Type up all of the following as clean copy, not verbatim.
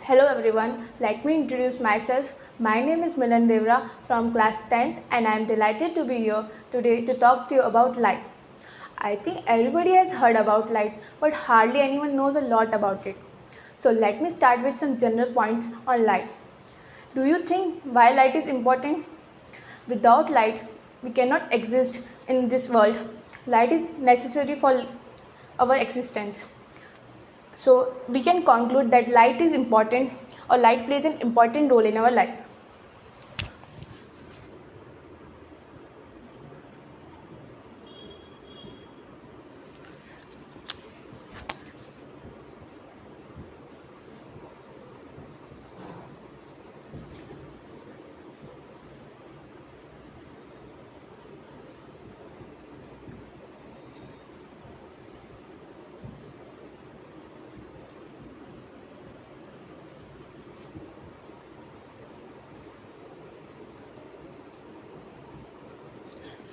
Hello everyone, let me introduce myself. My name is Milan Devra from class 10th and I am delighted to be here today to talk to you about light. I think everybody has heard about light but hardly anyone knows a lot about it. So let me start with some general points on light. Do you think why light is important? Without light, we cannot exist in this world. Light is necessary for our existence. So we can conclude that light is important or light plays an important role in our life.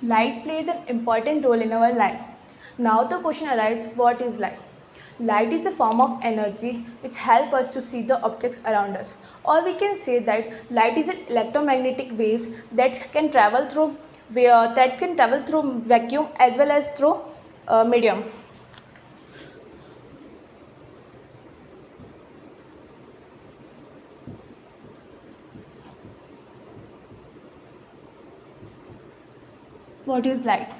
Light plays an important role in our life. Now the question arises, what is light? Light is a form of energy which helps us to see the objects around us. Or we can say that light is an electromagnetic waves that can travel through vacuum as well as through medium. What is light?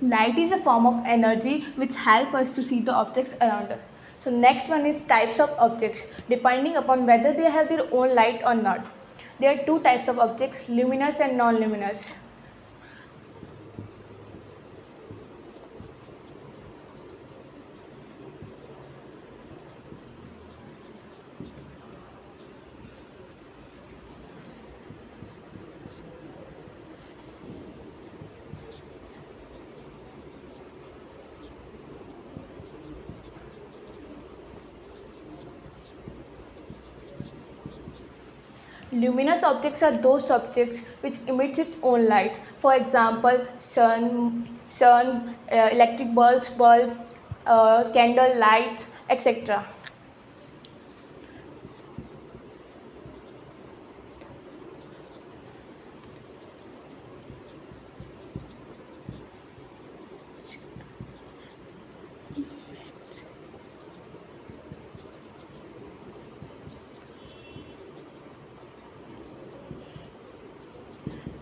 Light is a form of energy which helps us to see the objects around us. So next one is types of objects depending upon whether they have their own light or not. There are two types of objects, luminous and non-luminous. Luminous objects are those objects which emit its own light. For example, sun, electric bulb, candle light, etc.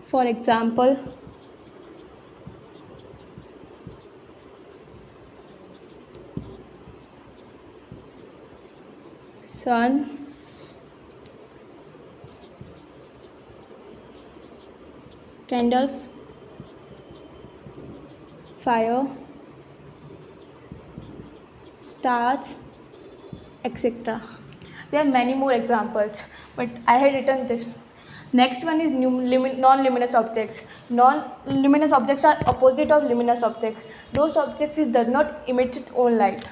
For example, sun, candle, fire, stars, etc. There are many more examples, but I had written this. Next one is non-luminous objects. Non-luminous objects are opposite of luminous objects. Those objects which does not emit its own light.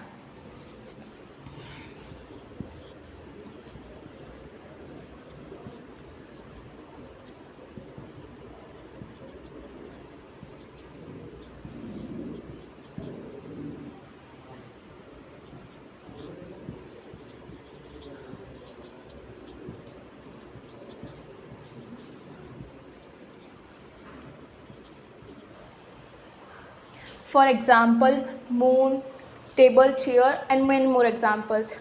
For example, moon, table, chair, and many more examples.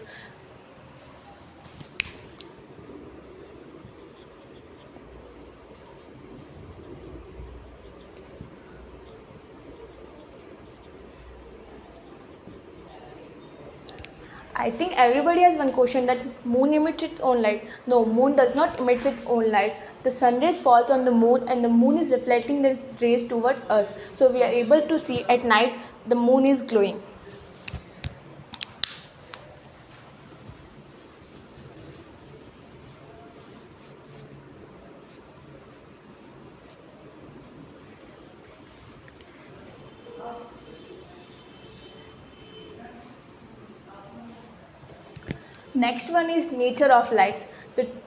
I think everybody has one question that moon emits its own light. No, moon does not emit its own light. The sun rays falls on the moon and the moon is reflecting the rays towards us. So we are able to see at night the moon is glowing. Next one is nature of light.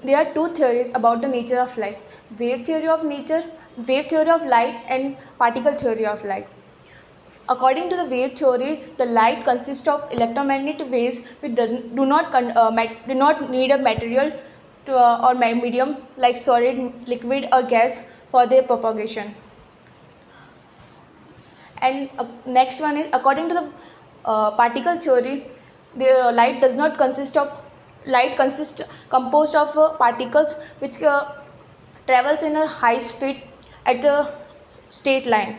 There are two theories about the nature of light: wave theory of nature, wave theory of light, and particle theory of light. According to the wave theory, the light consists of electromagnetic waves which do not need a material or medium like solid, liquid, or gas for their propagation. And next one is, according to the particle theory, the light consists composed of particles which travels in a high speed at a straight line.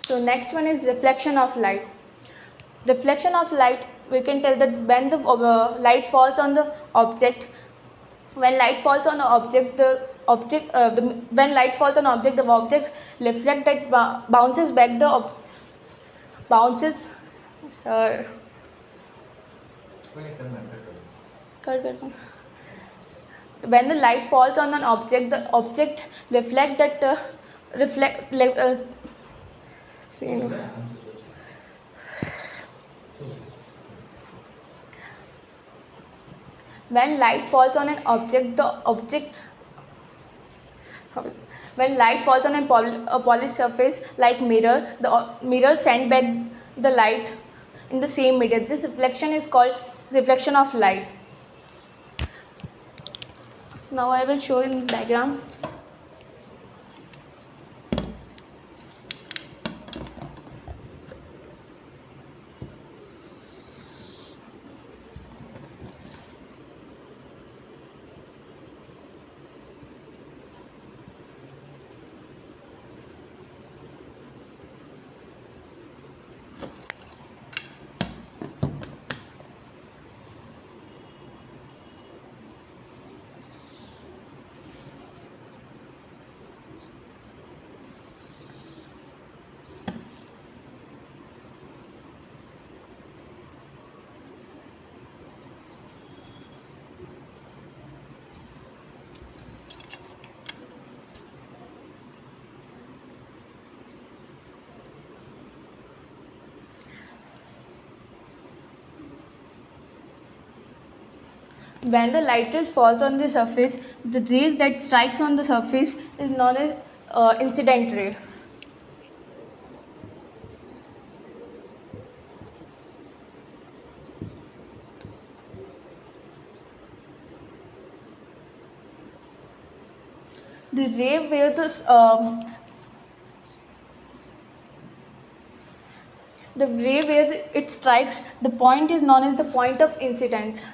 So next one is reflection of light. Reflection of light, we can tell that when the light falls on the object, when light falls on the object, when light falls on object, the object reflect that bounces back the bounces. Uh, कर देता हूँ. When the light falls on an object, the object reflect that see, no. When light falls on an object, when light falls on a polished surface like mirror, the mirror send back the light in the same medium. This reflection is called reflection of light. Now I will show in the diagram. When the light rays falls on the surface, the rays that strikes on the surface is known as incident ray. The ray where it strikes, the point is known as the point of incidence.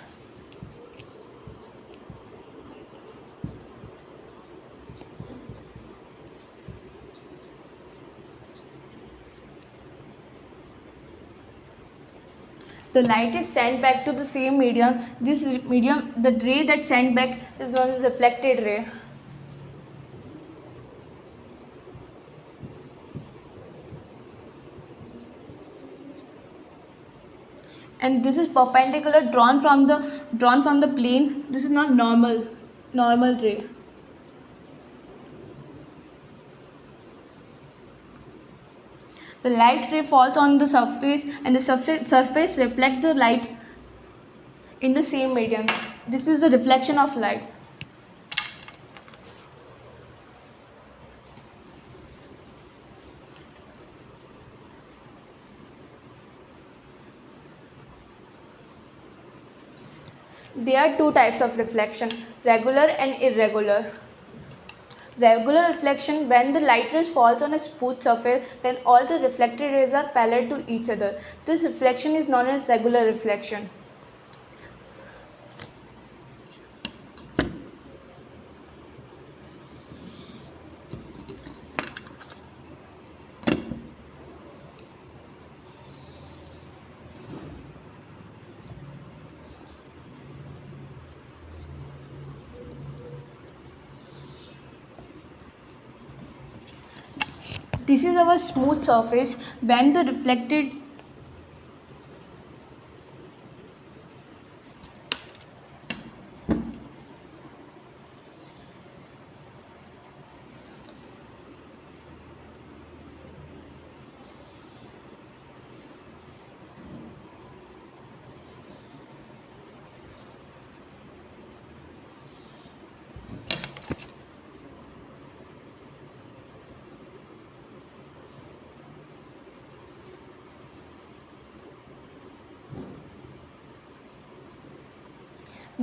The light is sent back to the same medium. This medium, the ray that sent back is known as reflected ray. And this is perpendicular, drawn from the plane. This is not normal ray. The light ray falls on the surface, and the surface reflects the light in the same medium. This is the reflection of light. There are two types of reflection: regular and irregular. Regular reflection, when the light rays falls on a smooth surface, then all the reflected rays are parallel to each other. This reflection is known as regular reflection. This is our smooth surface. When the reflected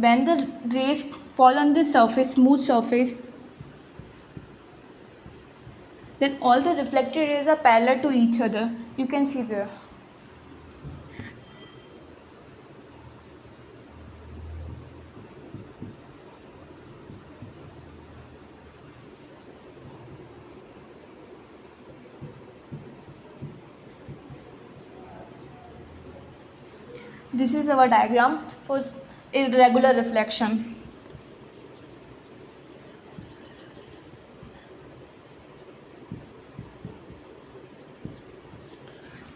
when the rays fall on this surface, smooth surface, then all the reflected rays are parallel to each other. You can see there. This is our diagram for irregular reflection.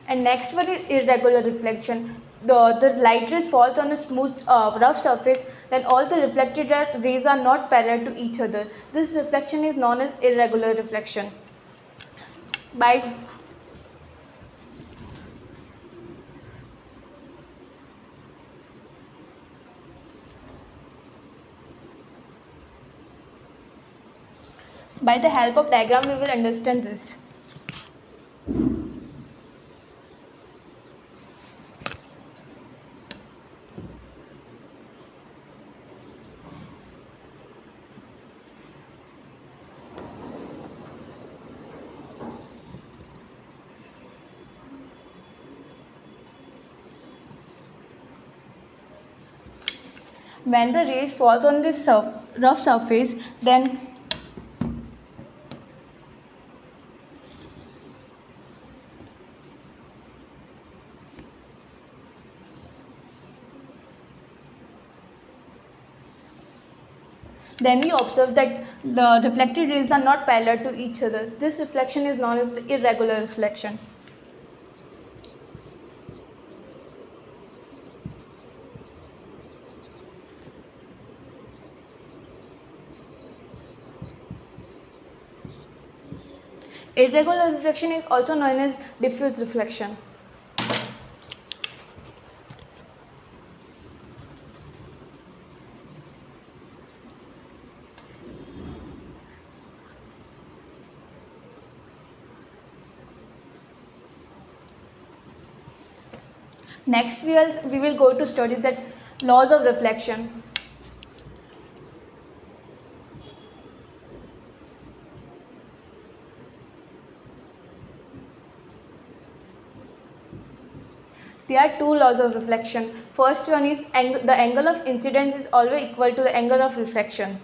And next one is irregular reflection. The light rays falls on a smooth, rough surface, then all the reflected rays are not parallel to each other. This reflection is known as irregular reflection. By the help of diagram, we will understand this. When the rays falls on this rough surface, then we observe that the reflected rays are not parallel to each other. This reflection is known as the irregular reflection. Irregular reflection is also known as diffuse reflection. Next we will go to study that laws of reflection. There are two laws of reflection. First one is the angle of incidence is always equal to the angle of reflection.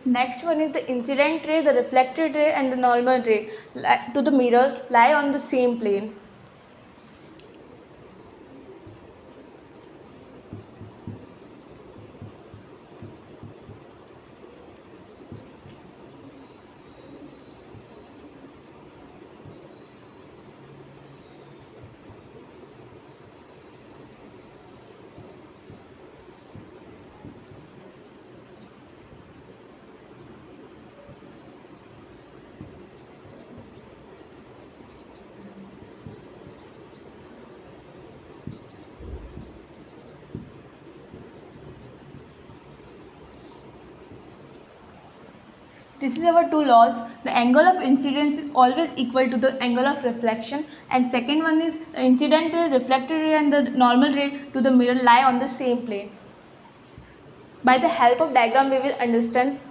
Next one is the incident ray, the reflected ray and the normal ray to the mirror lie on the same plane. This is our two laws. The angle of incidence is always equal to the angle of reflection, and second one is the incident ray, reflected ray and the normal ray to the mirror lie on the same plane. By the help of diagram we will understand.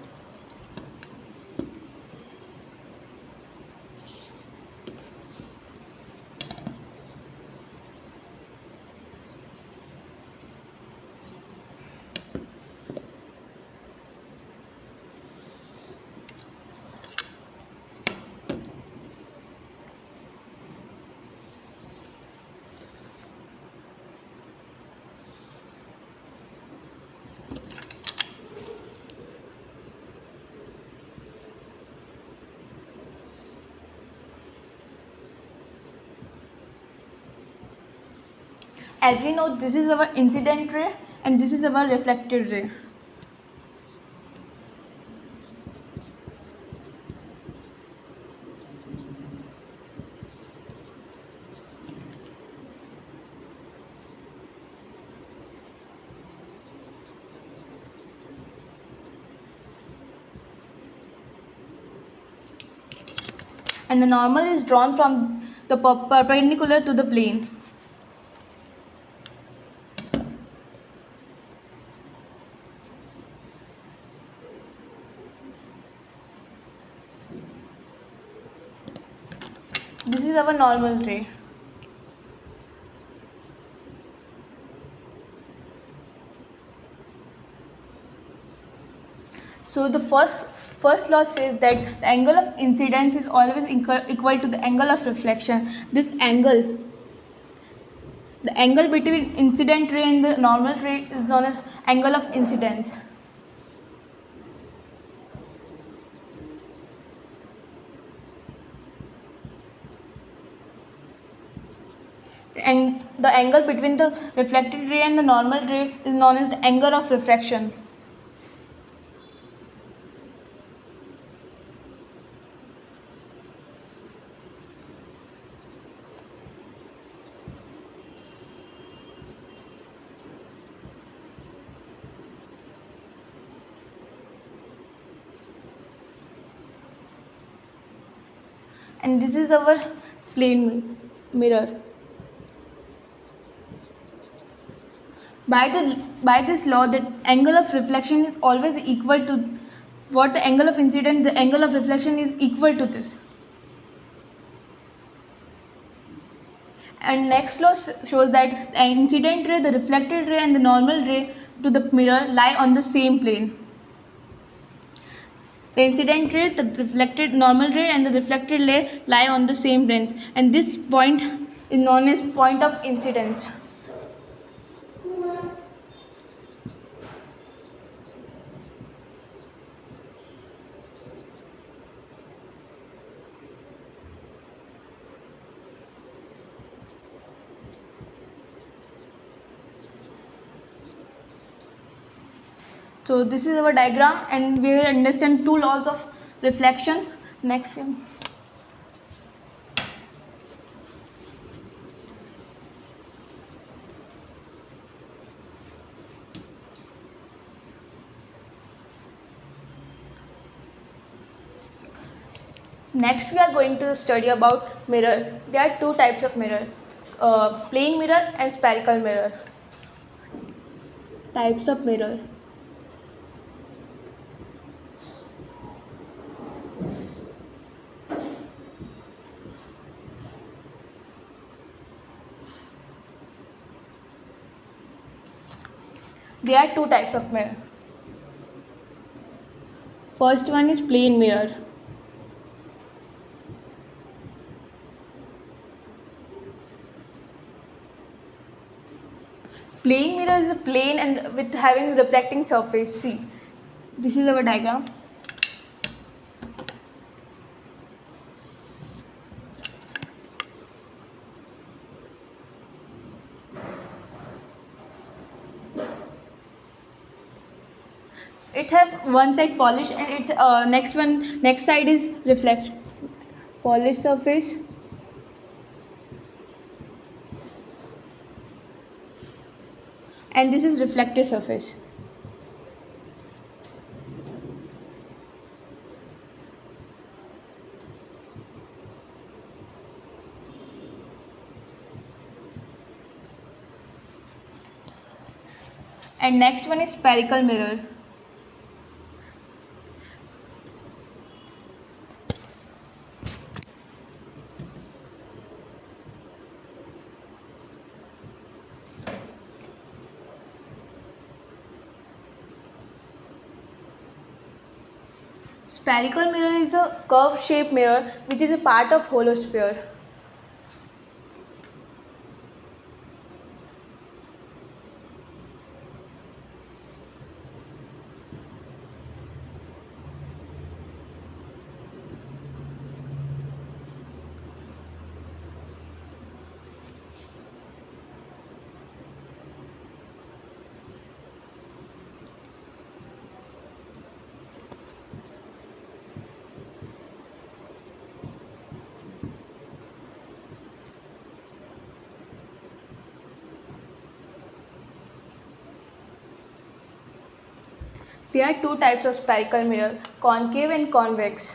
As we know, this is our incident ray and this is our reflected ray. And the normal is drawn from the perpendicular to the plane. This is our normal ray. So the first law says that the angle of incidence is always equal to the angle of reflection. This angle, the angle between incident ray and the normal ray, is known as angle of incidence. And the angle between the reflected ray and the normal ray is known as the angle of refraction. And this is our plane mirror. By this law, that angle of reflection is always equal to what the angle of incidence, the angle of reflection is equal to this. And next law shows that the incident ray, the reflected ray and the normal ray to the mirror lie on the same plane. The incident ray, the reflected normal ray and the reflected ray lie on the same planes, and this point is known as point of incidence. So this is our diagram, and we will understand two laws of reflection. Next film. Next we are going to study about mirror. There are two types of mirror, plane mirror and spherical mirror. Types of mirror. There are two types of mirror. First one is plane mirror. Plane mirror is a plane and with having reflecting surface. See, this is our diagram. It have one side polished and it next side is reflect. Polished surface. And this is reflective surface. And next one is spherical mirror. Spherical mirror is a curved shaped mirror which is a part of hollow sphere. There are two types of spherical mirror, concave and convex.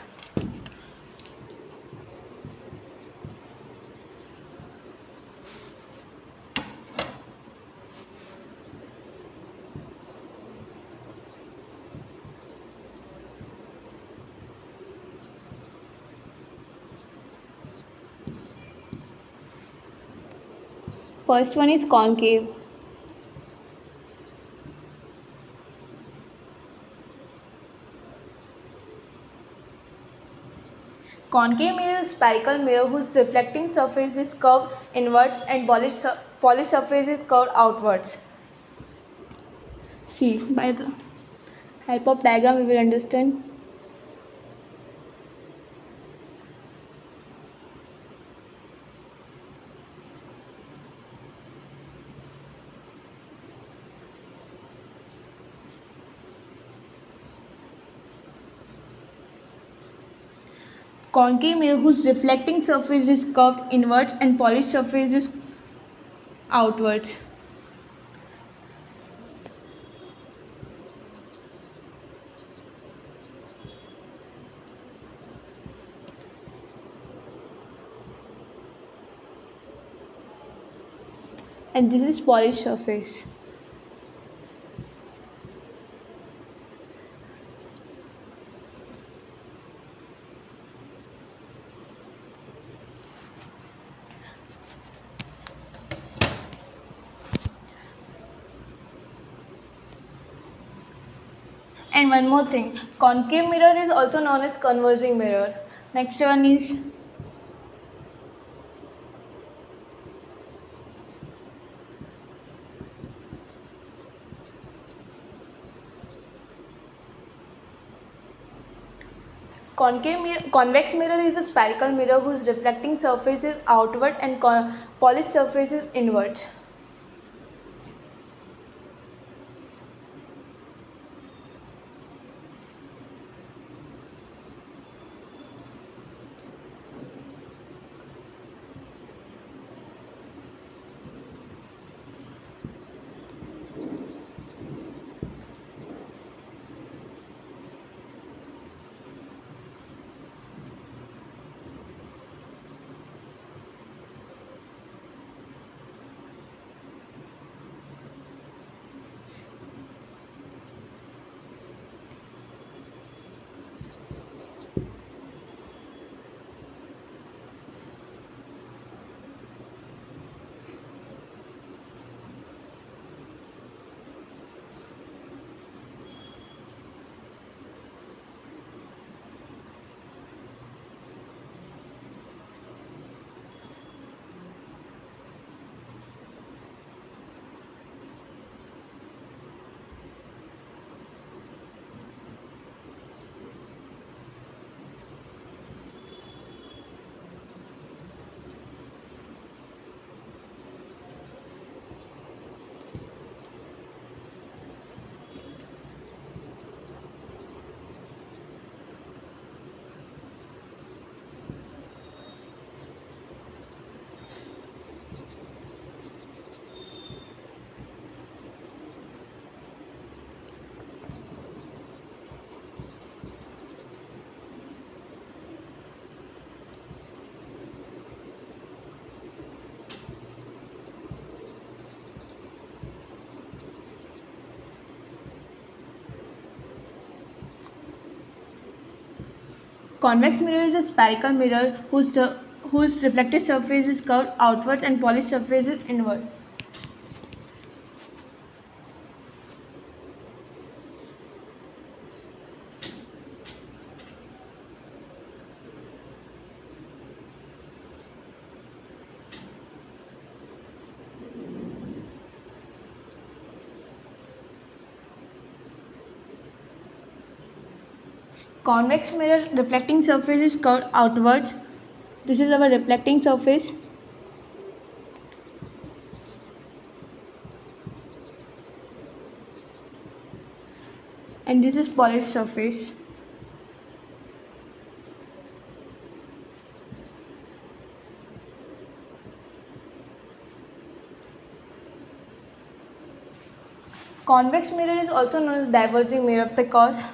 First one is concave. Concave mirror is spherical mirror whose reflecting surface is curved inwards and polished surface is curved outwards. See, by the help of diagram we will understand. Concave mirror whose reflecting surface is curved inwards and polished surface is outwards. And this is polished surface. And one more thing, concave mirror is also known as converging mirror. Next one is convex mirror is a spherical mirror whose reflecting surface is outward and polished surface is inwards. Convex mirror is a spherical mirror whose reflected surface is curved outwards and polished surface is inward. Convex mirror reflecting surface is curved outwards. This is our reflecting surface. And this is polished surface. Convex mirror is also known as diverging mirror because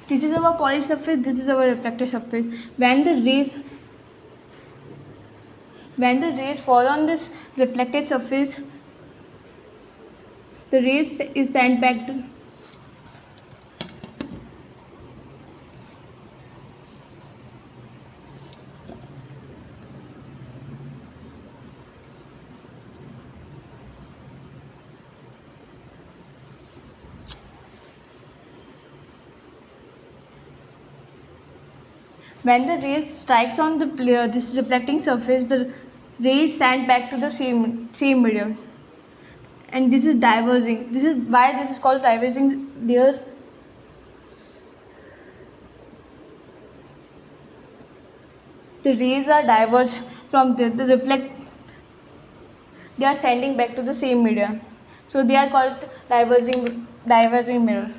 this is our polished surface, this is our reflected surface. When the rays fall on this reflected surface, the rays is sent back to when the rays strikes on the this reflecting surface, the rays sent back to the same medium, and this is diverging. This is why this is called diverging. There, the rays are diverged from the reflect. They are sending back to the same medium, so they are called diverging mirror.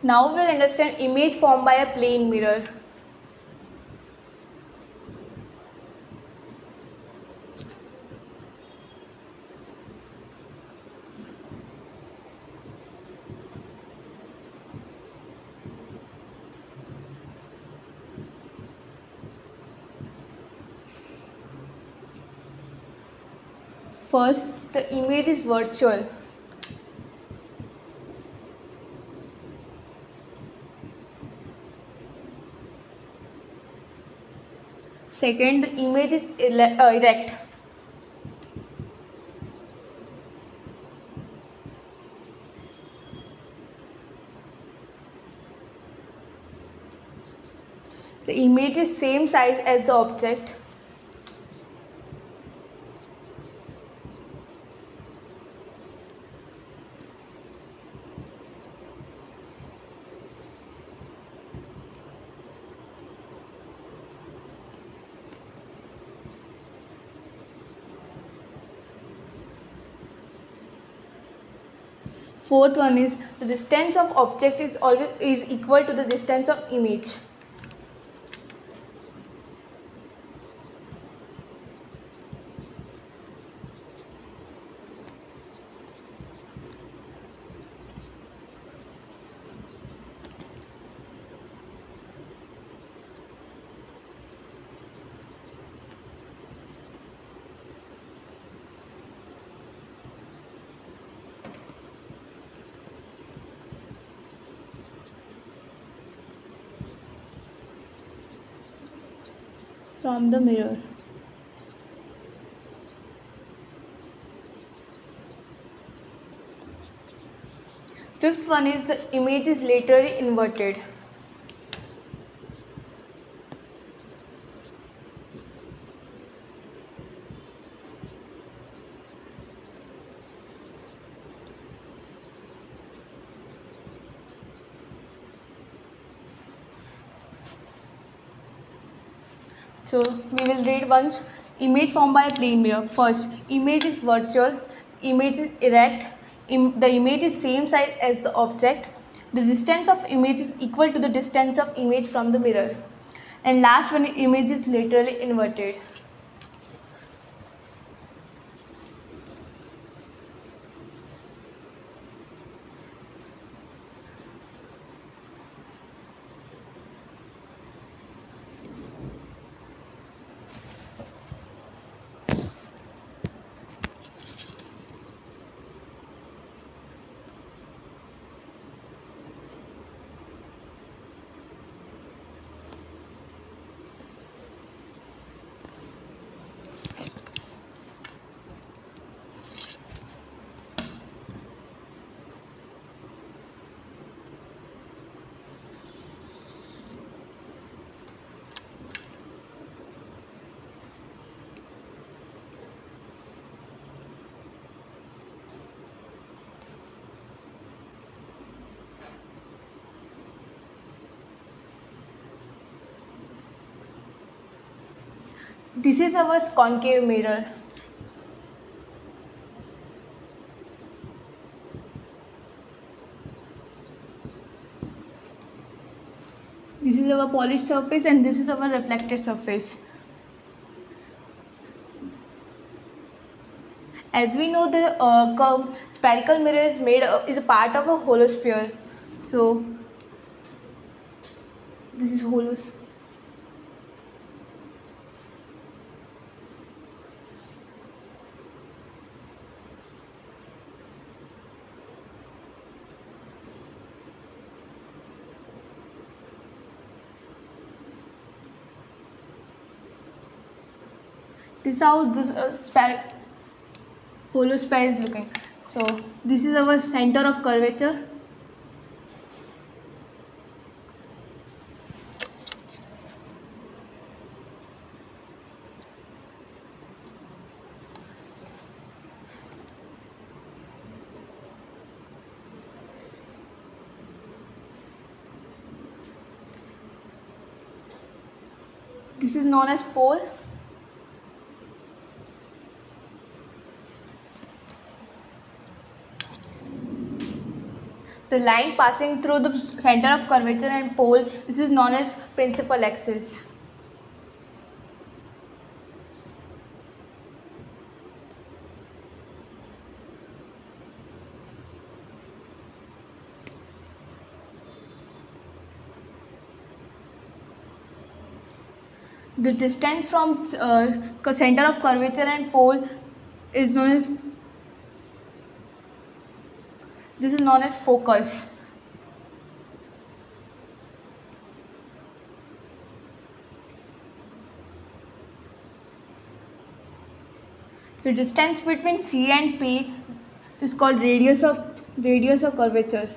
Now we'll understand image formed by a plane mirror. First, the image is virtual. Second, the image is erect. The image is same size as the object. Fourth one is the distance of object is equal to the distance of image. From the mirror. Fifth one is the image is laterally inverted. So we will read once. Image formed by a plane mirror. First, image is virtual, image is erect, the image is same size as the object, the distance of image is equal to the distance of image from the mirror, and last one, image is laterally inverted. This is our concave mirror. This is our polished surface and this is our reflected surface. As we know, the spherical mirror is a part of a hollow sphere. So this is hollow. This is how this hollow sphere is looking. So this is our center of curvature. This is known as pole. The line passing through the center of curvature and pole, this is known as principal axis. The distance from center of curvature and pole is known as, this is known as focus. The distance between C and P is called radius of curvature.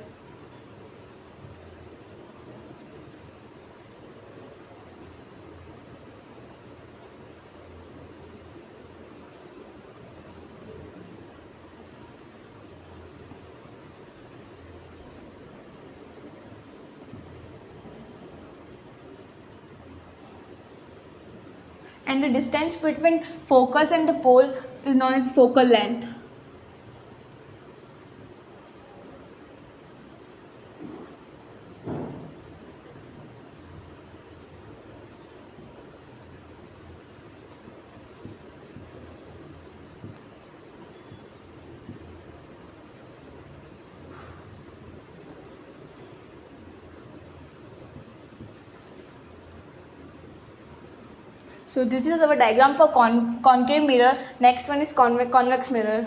And the distance between focus and the pole is known as focal length. So this is our diagram for concave mirror. Next one is convex mirror.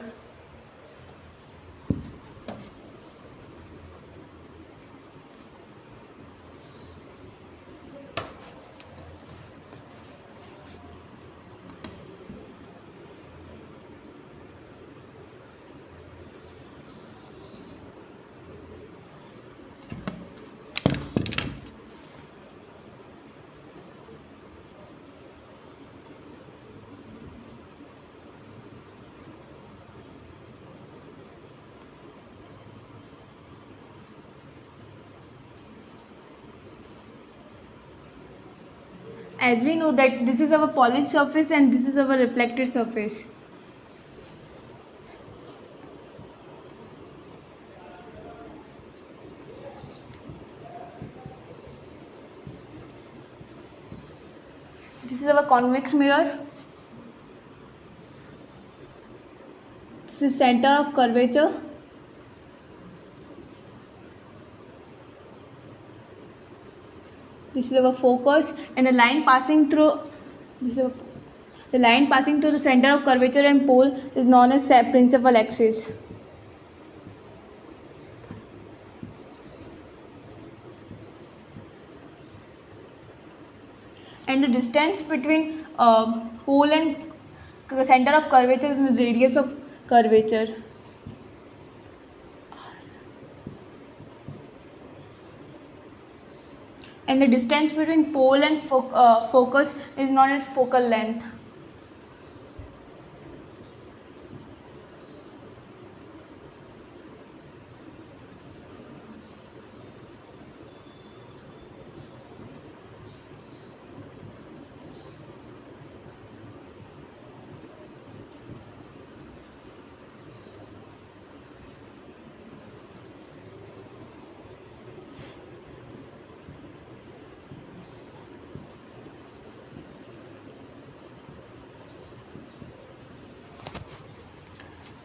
As we know that this is our polished surface and this is our reflected surface. This is our convex mirror. This is center of curvature. This is our focus, and the line passing through the center of curvature and pole is known as principal axis. And the distance between pole and center of curvature is the radius of curvature. And the distance between pole and focus is known as focal length.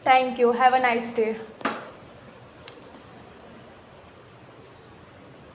Thank you. Have a nice day.